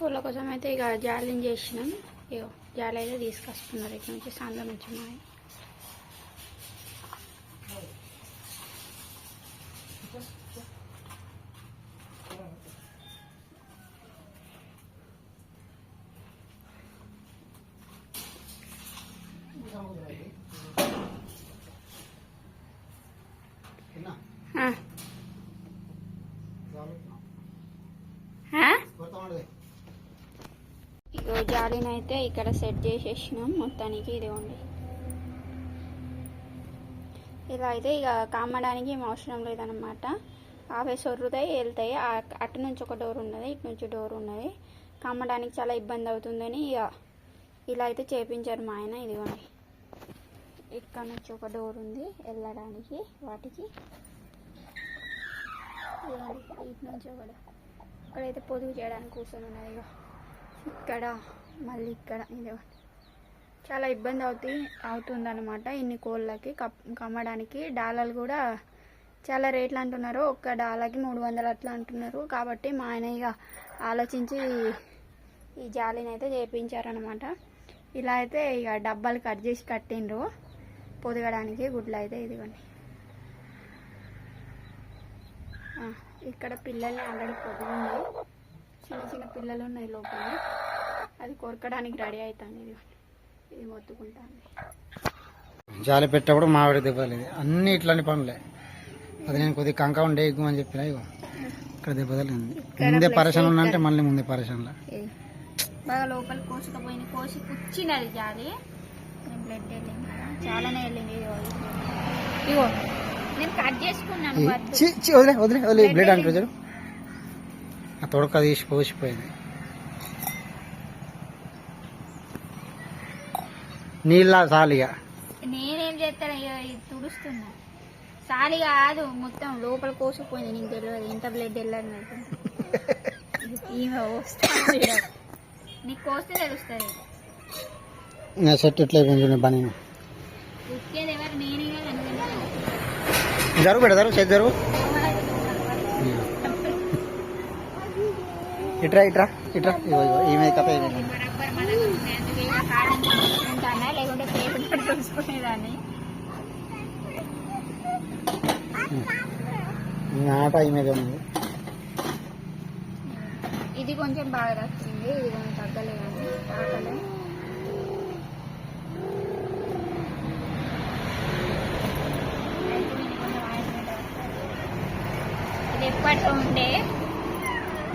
కోళ్ళ కోసం అయితే ఇక జాలిని చేసినాం. ఇగో జాలి అయితే తీసుకొస్తున్నారు ఇక్కడ నుంచి, సంద నుంచి మాయ. ఇగో జాలిని అయితే ఇక్కడ సెట్ చేసేసినాం మొత్తానికి. ఇదిగోండి, ఇలా అయితే ఇక కమ్మడానికి ఏం అవసరం లేదన్నమాట. అవే సొర్రుతాయి వెళ్తాయి. అటు నుంచి ఒక డోర్ ఉన్నది, ఇటు నుంచి డోర్ ఉన్నది. కమ్మడానికి చాలా ఇబ్బంది అవుతుందని ఇక ఇలా అయితే చేపించారు మా ఆయన. ఇదిగోండి, ఇక్కడ నుంచి ఒక డోర్ ఉంది వెళ్ళడానికి వాటికి. ఇటు నుంచి ఒకటి ఇక్కడైతే పొదుగు చేయడానికి కూర్చొని ఉన్నది. ఇక ఇక్కడ మళ్ళీ ఇక్కడ ఇదిగోండి, చాలా ఇబ్బంది అవుతుందన్నమాట ఇన్ని కోళ్ళకి కమ్మడానికి. డాలాలు కూడా చాలా రేట్లు అంటున్నారు, ఒక్క డాలాకి 300 అట్లా అంటున్నారు. కాబట్టి మా ఆయన ఇక ఆలోచించి ఈ జాలిని అయితే చేయించారనమాట. ఇలా అయితే ఇక డబ్బాలు కట్ చేసి కట్టిండ్రు పొదగడానికి గుడ్లు అయితే. ఇదిగోండి, ఇక్కడ పిల్లల్ని ఆల్రెడీ పొదిగింది, చిన్న చిన్న పిల్లలు ఉన్నాయి లోపల. అది కొరకడానికి రెడీ అవుతుంది. ఇదిగోండి, ఇది మొత్తుకుంటుంది. జాలి పెట్టేప్పుడు మామిడి దెబ్బలేదు, అన్ని ఇట్లాంటి పనులే. అది నేను కొద్దిగా కంక ఉండే ఎక్కువ అని చెప్పిన. ఇగో ఇక్కడ దెబ్బ తగిలింది. ముందే పరేషాన్ ఉన్నా అంటే మళ్ళీ ముందే పరేషాన్లా బాగా లోపల కోసుకపోయింది. కోసి కూర్చింది అది జాలి. బ్లడ్ వెళ్ళింది కదా, చాలానే వెళ్ళింది. ఇగో నేను కట్ చేసుకున్నాను. వదిలే వదిలే బ్లడ్ అంటే ఆ తొడక తీసి కోసిపోయింది. నీళ్ళ సాలిగా నేనేం చేస్తాను, ఇక తుడుస్తున్నా. సాలి కాదు, మొత్తం లోపల కోసుకుపోయింది. నీకు తెలియదు ఎంత బ్లడ్ వెళ్ళాలి నాకు. ఈమె వస్తుంది, నీకు కోస్తే తెలుస్తుంది. సెట్ ఎట్లా అయిపోయింది పని. ఉక్కేది ఎవరు, నేనే కదా. జరుగు పెడతారు సెట్ జరుగు. ఇట్రా ఇట్రా ఇట్రా. ఈమె కథ లేకుంటే పేపర్ తెలుసుకునేదాన్ని. ఆట ఈమె ఉంది. ఇది కొంచెం బాగా వచ్చింది, ఇది కొంచెం తగ్గలేదండి. ఆటలే ఇది ఎప్పటికీ ఉండే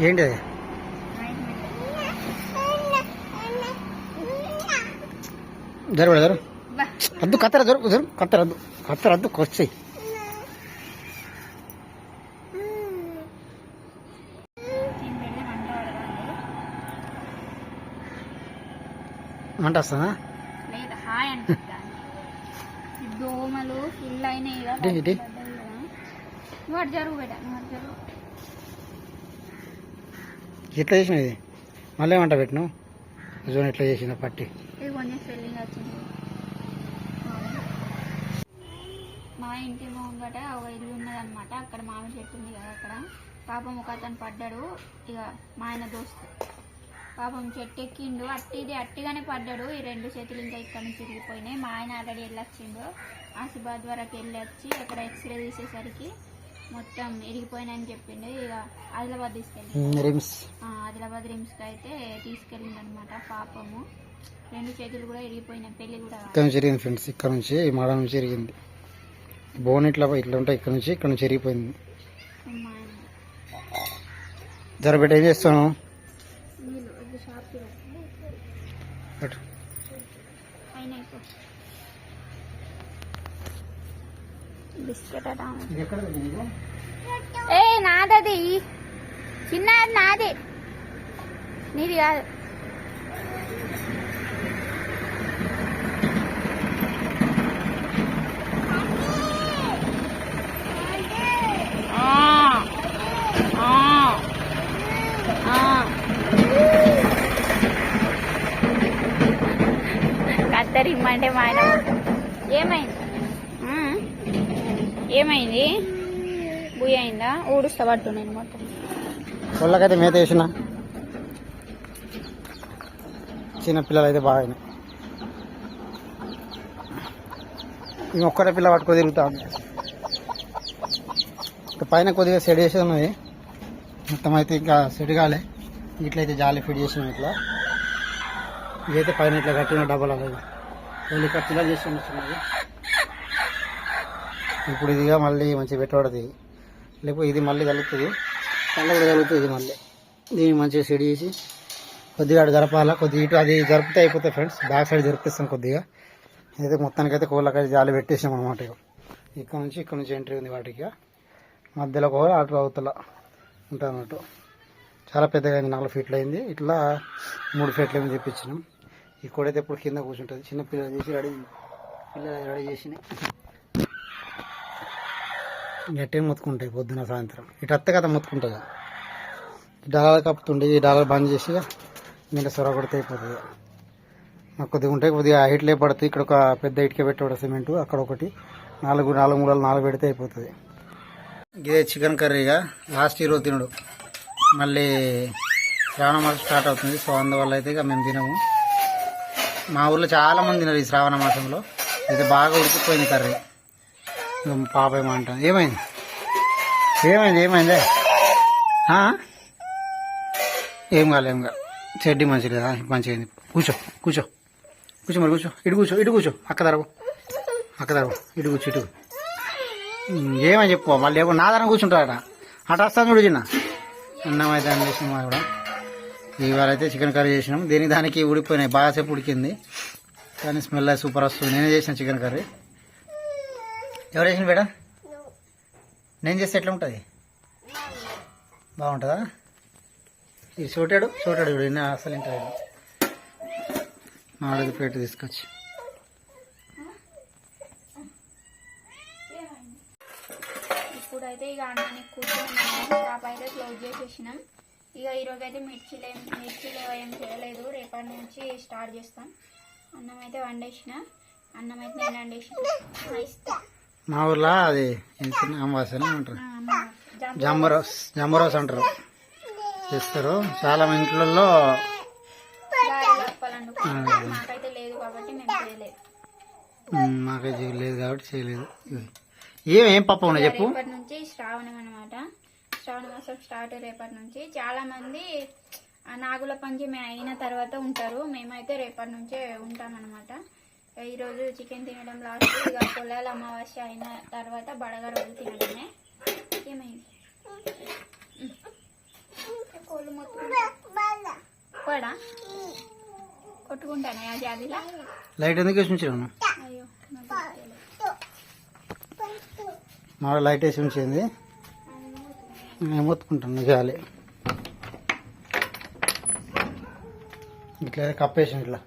ఏంటి జరుగు జరు అద్దు కత్తర జరుగు జరు కత్తరద్దు కత్తరద్దు కొచ్చాయి. మంట వస్తుందా? లేదు, హాయ్ అనిపిస్తాను. దోమలు ఫుల్ అయినాయి కదా. వాడు జరుగు బేట, వాడు జరుగు. ఎట్లా చేసిన ఇది మళ్ళీ ఏమంట పెట్టినావు? జోన్ ఎట్లా చేసిన పట్టి ఇది కొంచెం స్వెల్లింగ్ వచ్చింది. మా ఇంటి ముంగట ఒక ఇల్లు ఉన్నదన్నమాట. అక్కడ మామిడి చెట్టు ఉంది కదా, అక్కడ పాపం ఒక అతను పడ్డాడు. ఇక మా ఆయన దోస్తు పాపం చెట్టు ఎక్కిండు, అట్టిగానే పడ్డాడు. ఈ 2 చేతులు ఇంకా ఇక్కడ నుంచి తిరిగిపోయినాయి. మా ఆయన ఆల్రెడీ వెళ్ళొచ్చిండు, ఆసిబాద్ వరకు వెళ్ళొచ్చి అక్కడ ఎక్స్రే తీసేసరికి మొత్తం ఇరిగిపోయినాయని చెప్పిండు. ఇక ఆదిలాబాద్ తీసుకెళ్ళి ఆదిలాబాద్ రిమ్స్కి అయితే తీసుకెళ్ళింది అనమాట. పాపము 2 చేతులు కూడా ఇరిగిపోయినాయి. పెళ్లి కూడా ఇక్కడ నుంచి జరిగింది ఫ్రెండ్స్. ఇక్కడ నుంచి మాడ నుంచి జరిగింది. బోన్ ఇట్లా ఉంటాయి, ఇక్కడ నుంచి ఎరిగిపోయింది. జరబెట్ట ఏం చేస్తాను? బిస్కెట్ ఏ నాదది, చిన్నది నాది, నీది కాదు. కత్తరిమ్మంటే మా ఆయన ఏమైంది ఏమైంది బుయ్య అయిందా? ఊడుస్తా పట్టు నేను మొత్తం. కోళ్ళకైతే మేత వేసిన చిన్నపిల్లలు అయితే బాగానే. ఇంక ఒక్కరే పిల్ల పట్టుకో తిరుగుతా ఉంది. పైన కొద్దిగా సెట్ చేసి ఉన్నది, మొత్తం అయితే ఇంకా సెట్ కాలే. ఇట్లయితే జాలి ఫిట్ చేసినాం. ఇట్లా ఇదైతే పైన ఇట్లా కట్టిన డబ్బులు అలాగే ఇక్కడ పిల్లలు చేసి ఉన్నది. ఇప్పుడు ఇదిగా మళ్ళీ మంచిగా పెట్టబడుతుంది, లేకపోతే ఇది మళ్ళీ కలుగుతుంది, మళ్ళీ కూడా కలుగుతుంది. ఇది మళ్ళీ దీన్ని మంచిగా సెట్ చేసి కొద్దిగా అటు జరపాలా, కొద్దిగా ఇటు అది జరిపితే అయిపోతాయి ఫ్రెండ్స్. బ్యాక్ సైడ్ జరిపిస్తాం కొద్దిగా. అయితే మొత్తానికైతే కోళ్ళకైతే జాలి పెట్టేసాం అనమాట. ఇక్కడ నుంచి ఎంట్రీ ఉంది వాటికి. మధ్యలో ఒక అటు అవతల ఉంటుంది అన్నట్టు. చాలా పెద్దగా అయింది, 4 ఫీట్లు అయింది. ఇట్లా 3 ఫీట్లు ఏమి తెప్పించినాం. ఈ కోడైతే ఇప్పుడు కింద కూర్చుంటుంది. చిన్న పిల్లలు చేసి రెడీ చేసినాయి. గట్టిగా మొత్తుకుంటాయి పొద్దున సాయంత్రం. ఇటు అత్త కదా మొత్తుకుంటుంది. డాలర్ కప్పుతుండే ఈ డాలర్ బంద్ చేసి మీద సొర కొడితే అయిపోతుంది. మాకు కొద్దిగా ఉంటాయి, కొద్దిగా హైట్లే పడుతుంది. ఇక్కడ ఒక పెద్ద ఇటుక పెట్టాడు సిమెంటు, అక్కడ ఒకటి 4 మూలలు 4 పెడితే అయిపోతుంది. ఇదే చికెన్ కర్రీగా లాస్ట్ ఈరోజు తినడు. మళ్ళీ శ్రావణ మాసం స్టార్ట్ అవుతుంది. సో అందువల్ల అయితే ఇక మేము తినము. మా ఊర్లో చాలా మంది తినరు ఈ శ్రావణ మాసంలో. అయితే బాగా ఉడికిపోయింది కర్రీ. పాప ఏమంటాను, ఏమైంది ఏం కాదు చెడ్డి మంచిది కదా, మంచిగా కూర్చో మరి ఇటు కూర్చో అక్క దరవు ఇటు కూర్చో. ఏమని చెప్పు, మళ్ళీ ఏమో నాదన కూర్చుంటారట. అటు వస్తాను చూడు చిన్న. అన్నం అయితే అందిస్తున్నాం కూడా. ఇవాళ అయితే చికెన్ కర్రీ చేసినాం. దానికి ఉడికిపోయినాయి, బాగాసేపు ఉడికింది కానీ స్మెల్ సూపర్ వస్తుంది. నేనే చేసిన చికెన్ కర్రీ. ఎవరు చేసిన బేడా? నేను చేస్తే ఎట్లా ఉంటుంది? బాగుంటుందా? ఇది చూటాడు చూడు ఇన్న అసలు ఇంటాడు. నాలుగు ప్లేట్ తీసుకొచ్చి ఇప్పుడైతే ఇక అన్నానికి కూర్చున్నాము. షాప్ అయితే క్లోజ్ చేసేసినాం. ఇక ఈరోజు అయితే మిర్చిలు ఏం చేయలేదు, రేపటి నుంచి స్టార్ట్ చేస్తాం. అన్నం అయితే వండేసిన, నేను వండేసిన. మా ఊర్లో అది అమావాస్య అంటారు, జంబరోస్ అంటారు, చేస్తారు చాలా ఇంట్లో. మాకైతే లేదు కాబట్టి మేము చేయలేదు. మాకైతే లేదు కాబట్టి చేయలేదు. ఏం పప్పు ఉన్నాయి చెప్పు. రేపటి నుంచి శ్రావణం అనమాట. శ్రావణ మాసం స్టార్ట్ రేపటి నుంచి. చాలా మంది నాగుల పంచమి అయిన తర్వాత ఉంటారు, మేమైతే రేపటి నుంచే ఉంటామన్నమాట. ఈరోజు చికెన్ తినడం లాస్ట్. ఇక పొలాల అమావాస్య అయిన తర్వాత బడగ రోజు తినడమే. ఏమైంది కోళ్ళు మొత్తం కూడా కొట్టుకుంటానే అది అదిలా. లైట్ ఎందుకు వేసి ఉంచాను? అయ్యో మా లైట్ వేసి ఉంచింది, నేను మొత్తుకుంటాను జాలి. ఇట్లా కప్పేసి ఇట్లా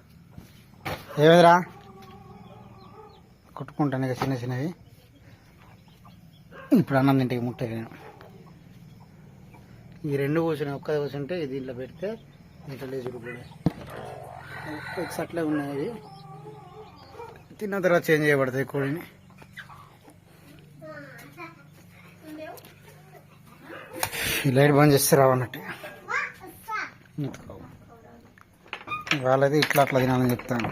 ఏమైందిరా కొట్టుకుంటాను ఇక చిన్నవి. ఇప్పుడు అన్నం తింటే ముట్ట నేను ఈ రెండు కూర్చుని ఒక్కది కూర్చుంటే దీంట్లో పెడితే దీంట్లో లేచుడు కూడా అట్లే ఉన్నాయి. తిన్న తర్వాత చేంజ్ చేయబడతాయి కోడిని. ఈ లైట్ బంద్ చేస్తే రావన్నట్టు. వాళ్ళైతే ఇట్లా తినాలని చెప్తాను.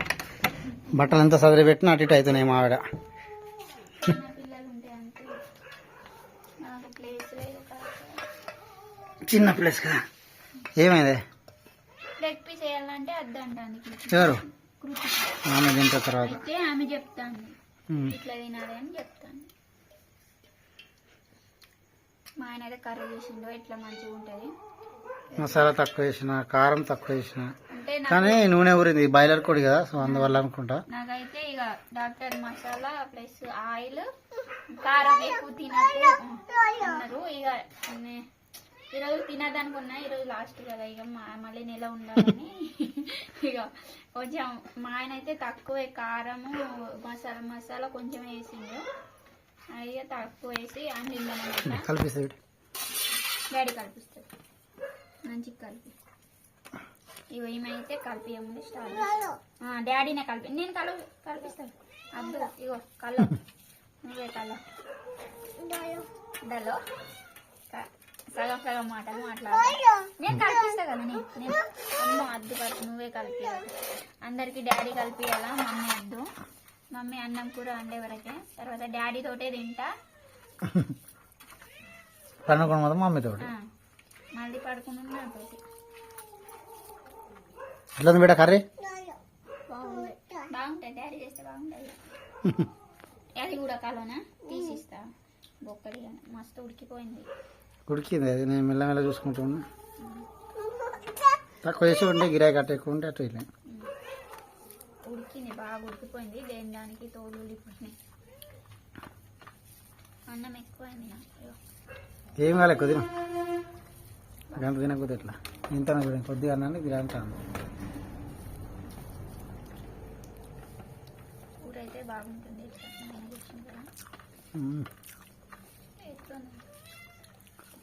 బట్టలు ఎంత సదిరి పెట్టినా అటు ఇటు అవుతున్నాయి మా ఆవిడ. చిన్న ప్లేస్ కదా. ఏమైంది? ఎవరు? ఆమె తింటే తర్వాత ఆమె చెప్తాను ఇట్లా తినాలి అని చెప్తాను. మా ఆయన అయితే కర్రీ చేసిండో ఇట్లా మంచిగా ఉంటుంది. మసాలా తక్కువ వేసిన, కారం తక్కువ వేసిన, కానీ నూనె ఊరింది. బాయిలర్ కోడి కదా, సో అందువల్ల అనుకుంటా. నాకైతే ఇక డాక్టర్ మసాలా ప్లస్ ఆయిల్ కారం ఎక్కువ తినన్నారు. ఇక ఈరోజు తినదనుకున్నా, ఈరోజు లాస్ట్ కదా, ఇక మళ్ళీ నెల ఉండాలని ఇక కొంచెం మా ఆయన అయితే తక్కువే కారము మసాలా కొంచెం వేసిండు. ఇక తక్కువ వేసి అందిందనమాట. కలిపిస్తాడు డాడీ, కలిపిస్తాడు మంచిగా కలిపి. ఇవి ఏమైతే కలిపియముంది స్టార్ట్. డాడీనే కలిపి, నేను కలిపిస్తాను. అద్దు ఇగో కల్లో నువ్వే కల్లో డలో సగం మాటలు మాట్లాడు. నేను కలిపిస్తా కదా, నేను అమ్మ అద్దు కలిపి నువ్వే కలిపియాలి. అందరికి డాడీ కలిపియాలా, మమ్మీ వద్దు. మమ్మీ అన్నం కూర వండే వరకే, తర్వాత డాడీ తోటే తింటా. పనుకోవడం మాత్రం మమ్మీతో. మళ్ళీ పడుకుని నాతోటి. ఎట్లా బిడ్డ కర్రీ? బాగుంటుంది, డాడీ చేస్తే బాగుంటుంది. అది కూడా కాలోనా తీసిస్తా. బొక్కడి మస్తు ఉడికిపోయింది. ఉడికింది, అది నేను మెల్లమెల్ల చూసుకుంటూ ఉన్నా. తక్కువ చేసి ఉంటే గిరాయి కట్ట ఎక్కువ ఉంటే అటు వెళ్ళాను. ఉడికింది, బాగా ఉడికిపోయింది. దేని దానికి తోలు ఉడికిపోయినాయి. అన్నం ఎక్కువైంది నాకు. ఏం కాలే, కొద్దిగా గంట తినకపోతే ఎట్లా? ఇంత చూడండి, కొద్దిగా అన్నాను ఇది అంటాను. కూర అయితే బాగుంటుంది.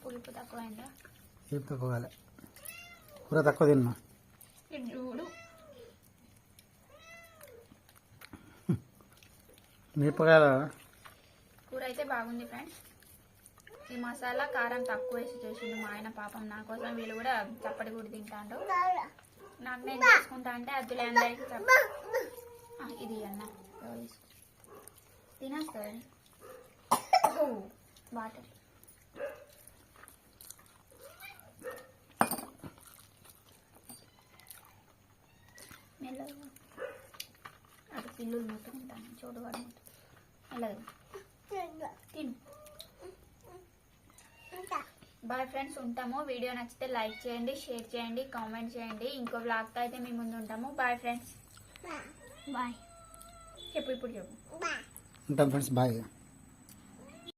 పులుపు తక్కువైందా? ఏం తక్కువ కాలే, కూర తక్కువ తిన్నా. చూడు మిరపకాయల కూర అయితే బాగుంది ఫ్రెండ్స్. ఈ మసాలా కారం తక్కువ వేసి చేసిండు మా ఆయన. పాపం నా కోసం వీళ్ళు కూడా చప్పటి కూడా తింటాడు. నాకు నేను చేసుకుంటా అంటే అద్దులే అందరికి ఇది అన్న తినేస్తుంది. వాటర్ మెల్లగా అది పిల్లులు ముట్టుకుంటాను. చూడు వాడు మెల్లగా తిను. బాయ్ ఫ్రెండ్స్, ఉంటాము. వీడియో నచ్చితే లైక్ చేయండి, షేర్ చేయండి, కామెంట్ చేయండి. ఇంకో వ్లాగ్తో అయితే మీ ముందు ఉంటాము. Bye friends. బాయ్ చెప్పు, ఇప్పుడు చెప్పు. ఉంటాం ఫ్రెండ్స్, బాయ్.